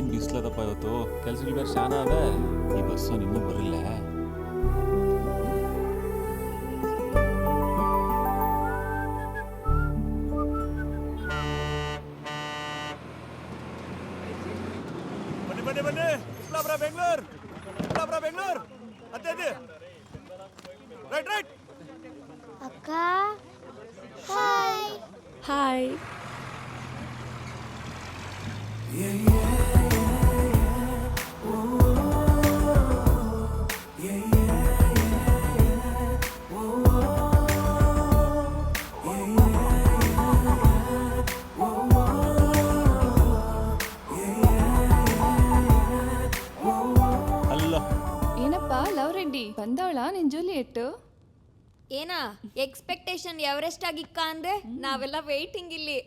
ಏನು ಬಿಸ್ಲದಪ್ಪ ಇವತ್ತು, ಕೆಲ್ಸಗಳು ಬೇರೆ ಶಾನ ಅವೆ. ಈ ಬಸ್ಸು ಇನ್ನೂ ಬರಲಿಲ್ಲ. ಬನ್ನಿ ಬನ್ನಿ ಬನ್ನಿ, ಇಸ್ಲಾಪುರ ಬೆಂಗಳೂರು, ಇಸ್ಲಾಪುರ ಬೆಂಗಳೂರು, ಅದೇ ರೈಟ್ ರೈಟ್. ಅಕ್ಕ ಹಾಯ್. ಹಾಯ್. ಅಲ್ಲ ಏನಪ್ಪ ಲವ್ ರೆಡ್ಡಿ ಬಂದವಳ ನಿನ್ ಜೂಲಿಯೆಟ್? ಏನಾ ಎಕ್ಸ್ಪೆಕ್ಟೇಷನ್ ಎವರೆಸ್ಟ್ ಆಗಿಕ್ಕ ಅಂದ್ರೆ ನಾವೆಲ್ಲ ವೇಟಿಂಗ್ ಇಲ್ಲಿ.